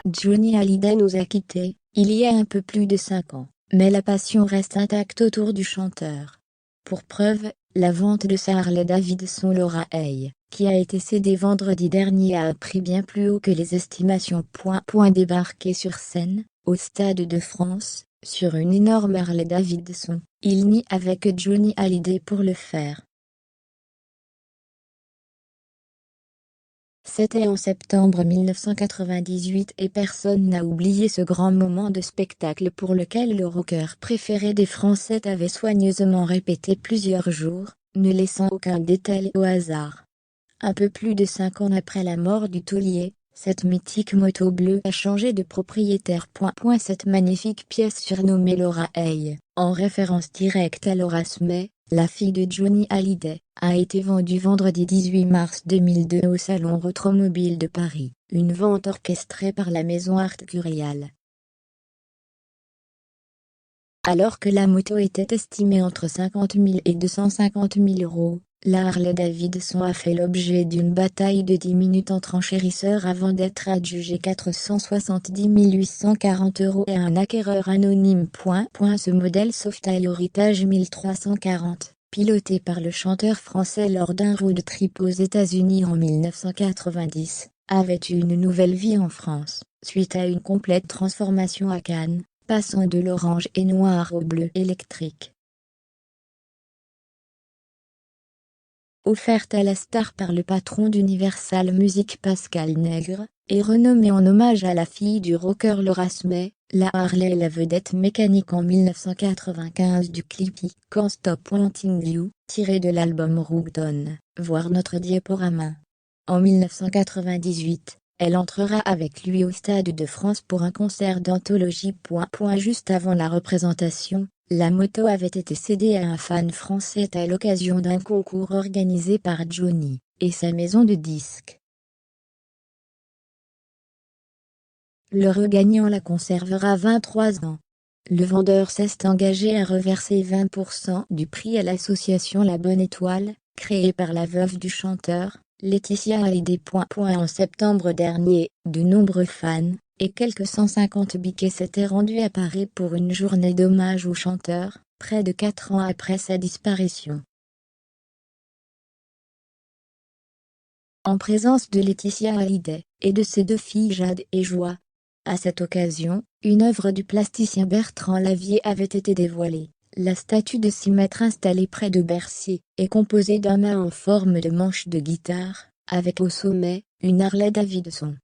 Johnny Hallyday nous a quittés, il y a un peu plus de 5 ans, mais la passion reste intacte autour du chanteur. Pour preuve, la vente de sa Harley-Davidson Laura Hay, qui a été cédée vendredi dernier à un prix bien plus haut que les estimations. Débarqué sur scène, au Stade de France, sur une énorme Harley-Davidson, il nie avec Johnny Hallyday pour le faire. C'était en septembre 1998 et personne n'a oublié ce grand moment de spectacle pour lequel le rocker préféré des Français avait soigneusement répété plusieurs jours, ne laissant aucun détail au hasard. Un peu plus de 5 ans après la mort du taulier, cette mythique moto bleue a changé de propriétaire. Cette magnifique pièce surnommée Laura Hay, en référence directe à Laura Smith, la fille de Johnny Hallyday, a été vendue vendredi 18 mars 2002 au Salon Retromobile de Paris, une vente orchestrée par la maison Arcurial. Alors que la moto était estimée entre 50 000 et 250 000 euros, la Harley-Davidson a fait l'objet d'une bataille de 10 minutes entre enchérisseurs avant d'être adjugée 470 840 euros à un acquéreur anonyme. Ce modèle Softail Heritage 1340, piloté par le chanteur français lors d'un road trip aux États-Unis en 1990, avait eu une nouvelle vie en France, suite à une complète transformation à Cannes, passant de l'orange et noir au bleu électrique. Offerte à la star par le patron d'Universal Music Pascal Nègre, et renommée en hommage à la fille du rocker Laura Smith, la Harley est la vedette mécanique en 1995 du clip Can't Stop Wanting You, tiré de l'album Roughton, voir notre diaporama. En 1998, elle entrera avec lui au Stade de France pour un concert d'anthologie. Juste avant la représentation, la moto avait été cédée à un fan français à l'occasion d'un concours organisé par Johnny et sa maison de disques. Le regagnant la conservera 23 ans. Le vendeur s'est engagé à reverser 20% du prix à l'association La Bonne Étoile, créée par la veuve du chanteur, Laetitia Hallyday. En septembre dernier, de nombreux fans, et quelques 150 biquets s'étaient rendus à Paris pour une journée d'hommage au chanteur, près de 4 ans après sa disparition. En présence de Laetitia Hallyday, et de ses 2 filles Jade et Joie. À cette occasion, une œuvre du plasticien Bertrand Lavier avait été dévoilée. La statue de 6 mètres installée près de Bercy est composée d'un mât en forme de manche de guitare, avec au sommet, une Harley-Davidson.